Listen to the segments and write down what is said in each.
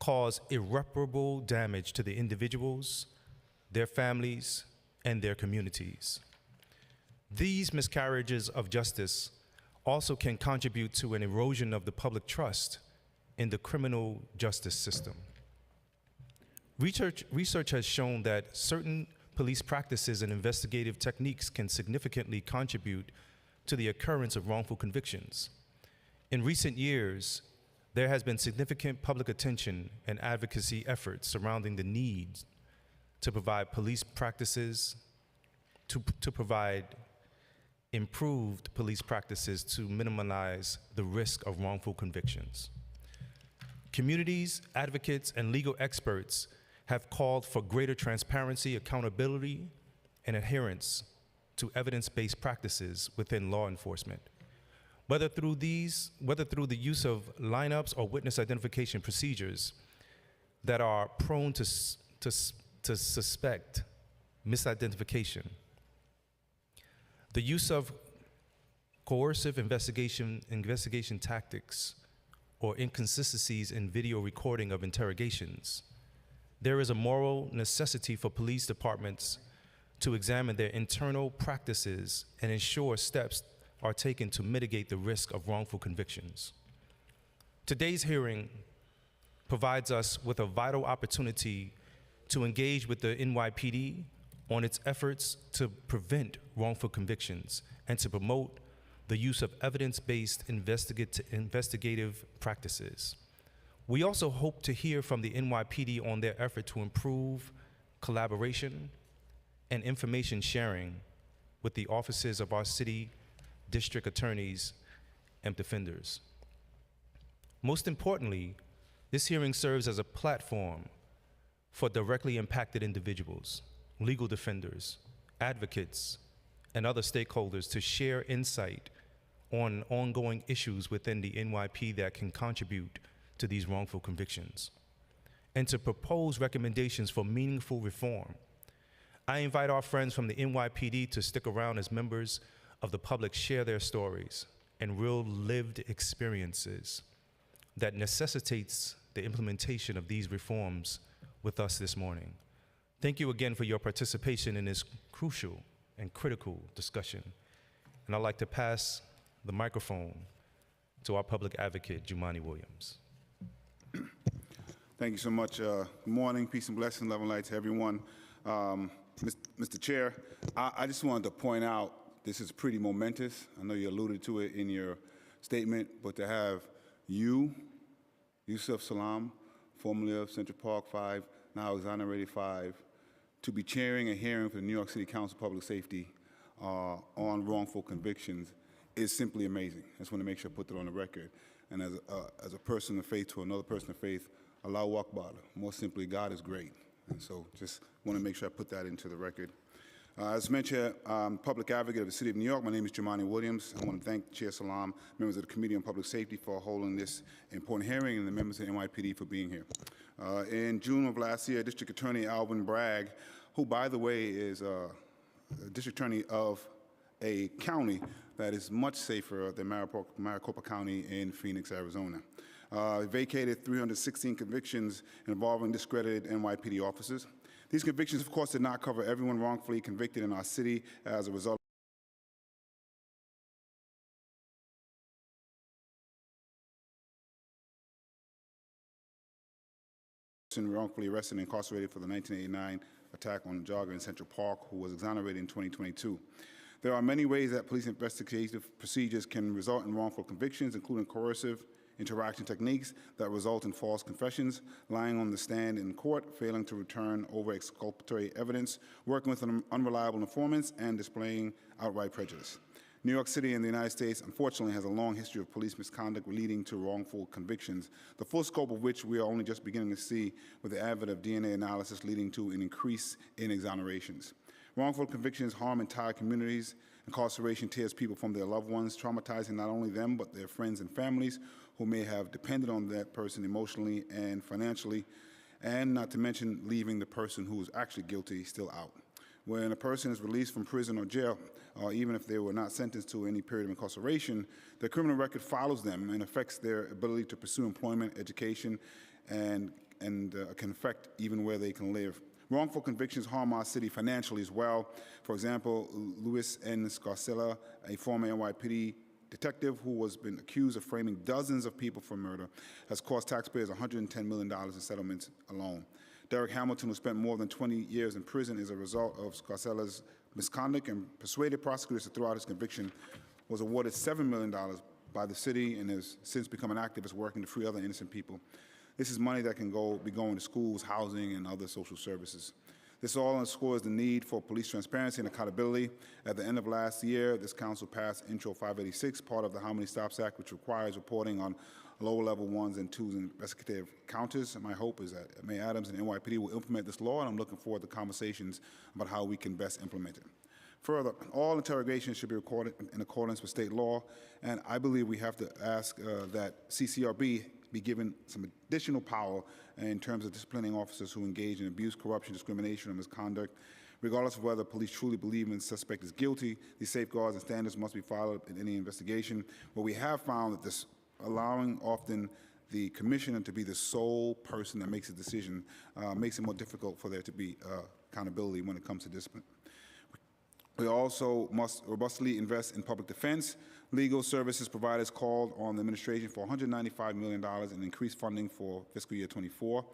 cause irreparable damage to the individuals, their families, and their communities. These miscarriages of justice also can contribute to an erosion of the public trust in the criminal justice system. Research has shown that certain police practices and investigative techniques can significantly contribute to the occurrence of wrongful convictions. In recent years, there has been significant public attention and advocacy efforts surrounding the need to provide police practices, to provide improved police practices to minimize the risk of wrongful convictions. Communities, advocates, and legal experts have called for greater transparency, accountability, and adherence to evidence-based practices within law enforcement. Whether through the use of lineups or witness identification procedures that are prone to suspect misidentification, the use of coercive investigation tactics or inconsistencies in video recording of interrogations, there is a moral necessity for police departments to examine their internal practices and ensure steps are taken to mitigate the risk of wrongful convictions. Today's hearing provides us with a vital opportunity to engage with the NYPD on its efforts to prevent wrongful convictions and to promote the use of evidence-based investigative practices. We also hope to hear from the NYPD on their effort to improve collaboration and information sharing with the offices of our city district attorneys and defenders. Most importantly, this hearing serves as a platform for directly impacted individuals, legal defenders, advocates, and other stakeholders to share insight on ongoing issues within the NYPD that can contribute to these wrongful convictions, and to propose recommendations for meaningful reform. I invite our friends from the NYPD to stick around as members of the public share their stories and real lived experiences that necessitates the implementation of these reforms with us this morning. Thank you again for your participation in this crucial and critical discussion. And I'd like to pass the microphone to our public advocate, Jumani Williams. Thank you so much. Good morning, peace and blessings, love and light to everyone. Mr. Chair, I just wanted to point out this is pretty momentous. I know you alluded to it in your statement, but to have you, Yusuf Salam, formerly of Central Park 5, now exonerated 5, to be chairing a hearing for the New York City Council of Public Safety on wrongful convictions is simply amazing. I just want to make sure I put that on the record. And as a person of faith to another person of faith, Allahu Akbar, more simply, God is great. And so just want to make sure I put that into the record. As mentioned, I'm public advocate of the City of New York. My name is Jumani Williams. I want to thank Chair Salam, members of the Committee on Public Safety for holding this important hearing, and the members of the NYPD for being here. In June of last year, District Attorney Alvin Bragg, who, by the way, is a District Attorney of a county that is much safer than Maricopa County in Phoenix, Arizona, vacated 316 convictions involving discredited NYPD officers. These convictions, of course, did not cover everyone wrongfully convicted in our city as a result wrongfully arrested and incarcerated for the 1989 attack on a jogger in Central Park, who was exonerated in 2022. There are many ways that police investigative procedures can result in wrongful convictions, including coercive interaction techniques that result in false confessions, lying on the stand in court, failing to return over exculpatory evidence, working with unreliable informants, and displaying outright prejudice. New York City and the United States, unfortunately, has a long history of police misconduct leading to wrongful convictions, the full scope of which we are only just beginning to see with the advent of DNA analysis leading to an increase in exonerations. Wrongful convictions harm entire communities. Incarceration tears people from their loved ones, traumatizing not only them, but their friends and families who may have depended on that person emotionally and financially, and not to mention leaving the person who is actually guilty still out. When a person is released from prison or jail, or even if they were not sentenced to any period of incarceration, their criminal record follows them and affects their ability to pursue employment, education, and and can affect even where they can live. Wrongful convictions harm our city financially as well. For example, Luis N. Scarcella, a former NYPD detective who has been accused of framing dozens of people for murder, has cost taxpayers $110 million in settlements alone. Derek Hamilton, who spent more than 20 years in prison as a result of Scarcella's misconduct and persuaded prosecutors to throw out his conviction, was awarded $7 million by the city and has since become an activist working to free other innocent people. This is money that can be going to schools, housing, and other social services. This all underscores the need for police transparency and accountability. At the end of last year, this council passed Intro 586, part of the How Many Stops Act, which requires reporting on lower-level 1s and 2s investigative counters. And my hope is that Mayor Adams and NYPD will implement this law, and I'm looking forward to conversations about how we can best implement it. Further, all interrogations should be recorded in accordance with state law, and I believe we have to ask that CCRB be given some additional power in terms of disciplining officers who engage in abuse, corruption, discrimination, or misconduct. Regardless of whether police truly believe the suspect is guilty, these safeguards and standards must be followed in any investigation. But we have found that this allowing often the commissioner to be the sole person that makes a decision makes it more difficult for there to be accountability when it comes to discipline. We also must robustly invest in public defense. Legal services providers called on the administration for $195 million in increased funding for fiscal year 24.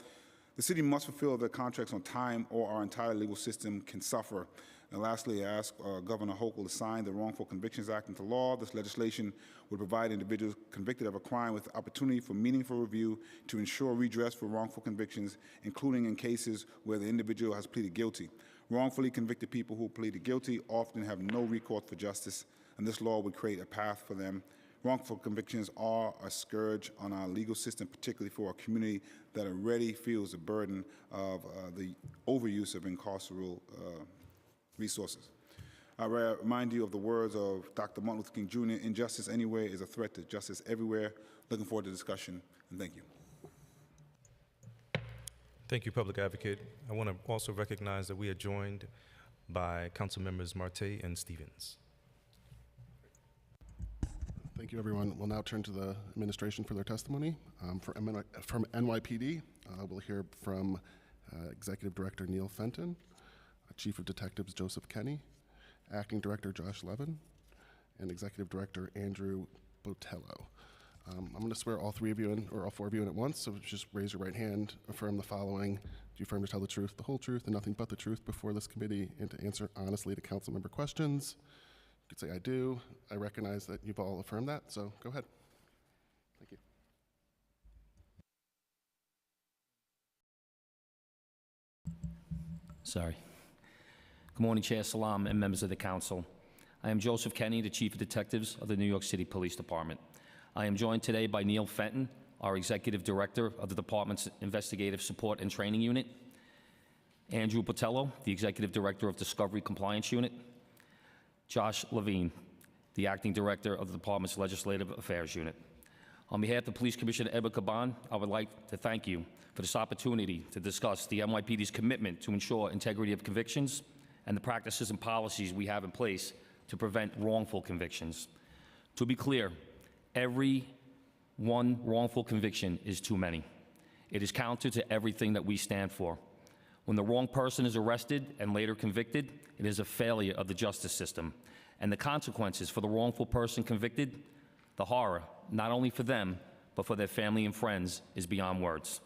The city must fulfill their contracts on time or our entire legal system can suffer. And lastly, I ask Governor Hochul to sign the Wrongful Convictions Act into law. This legislation would provide individuals convicted of a crime with the opportunity for meaningful review to ensure redress for wrongful convictions, including in cases where the individual has pleaded guilty. Wrongfully convicted people who pleaded guilty often have no recourse for justice, and this law would create a path for them. Wrongful convictions are a scourge on our legal system, particularly for a community that already feels the burden of the overuse of incarceral resources. I remind you of the words of Dr. Martin Luther King Jr., injustice anywhere is a threat to justice everywhere. Looking forward to the discussion, and thank you. Thank you, Public Advocate. I want to also recognize that we are joined by Council Members Marte and Stevens. Thank you, everyone. We'll now turn to the administration for their testimony. From NYPD, we'll hear from Executive Director Neil Fenton, Chief of Detectives Joseph Kenny, Acting Director Josh Levin, and Executive Director Andrew Botello. I'm going to swear all three of you in, or all four of you in at once, so just raise your right hand, affirm the following. Do you affirm to tell the truth, the whole truth, and nothing but the truth before this committee, and to answer honestly to council member questions? You could say, I do. I recognize that you've all affirmed that, so go ahead. Thank you. Sorry. Good morning, Chair Salam and members of the council. I am Joseph Kenny, the Chief of Detectives of the New York City Police Department. I am joined today by Neil Fenton, our Executive Director of the Department's Investigative Support and Training Unit, Andrew Botello, the Executive Director of Discovery Compliance Unit, Josh Levine, the Acting Director of the Department's Legislative Affairs Unit. On behalf of Police Commissioner Ebba Caban, I would like to thank you for this opportunity to discuss the NYPD's commitment to ensure integrity of convictions and the practices and policies we have in place to prevent wrongful convictions. To be clear, every one wrongful conviction is too many. It is counter to everything that we stand for. When the wrong person is arrested and later convicted, it is a failure of the justice system. And the consequences for the wrongful person convicted, the horror, not only for them, but for their family and friends, is beyond words.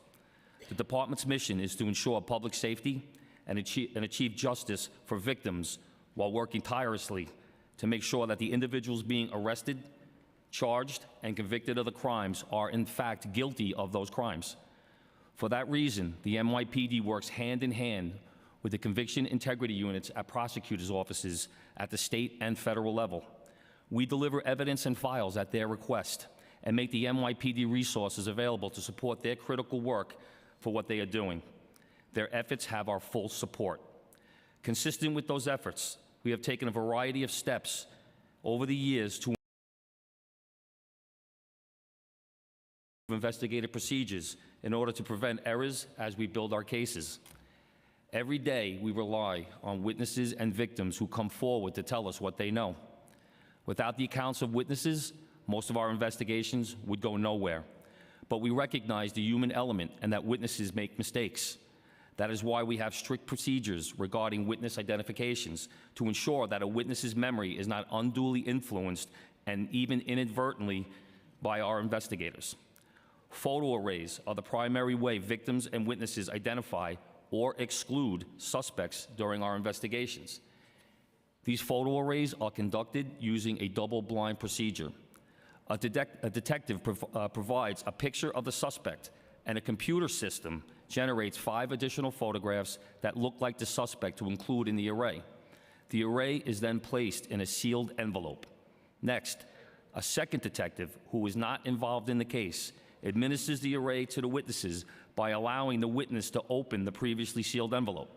The department's mission is to ensure public safety and achieve justice for victims while working tirelessly to make sure that the individuals being arrested, charged, and convicted of the crimes are in fact guilty of those crimes. For that reason, the NYPD works hand in hand with the conviction integrity units at prosecutors' offices at the state and federal level. We deliver evidence and files at their request and make the NYPD resources available to support their critical work for what they are doing. Their efforts have our full support. Consistent with those efforts, we have taken a variety of steps over the years to investigative procedures in order to prevent errors as we build our cases. Every day, we rely on witnesses and victims who come forward to tell us what they know. Without the accounts of witnesses, most of our investigations would go nowhere. but we recognize the human element and that witnesses make mistakes. That is why we have strict procedures regarding witness identifications to ensure that a witness's memory is not unduly influenced and even inadvertently by our investigators. Photo arrays are the primary way victims and witnesses identify or exclude suspects during our investigations. These photo arrays are conducted using a double-blind procedure. A detective provides a picture of the suspect, and a computer system generates 5 additional photographs that look like the suspect to include in the array. The array is then placed in a sealed envelope. Next, a second detective, who is not involved in the case, administers the array to the witnesses by allowing the witness to open the previously sealed envelope.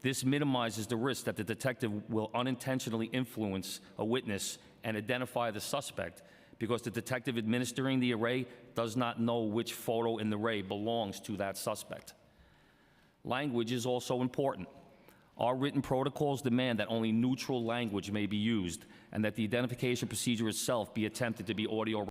This minimizes the risk that the detective will unintentionally influence a witness and identify the suspect, because the detective administering the array does not know which photo in the array belongs to that suspect. Language is also important. Our written protocols demand that only neutral language may be used and that the identification procedure itself be attempted to be audio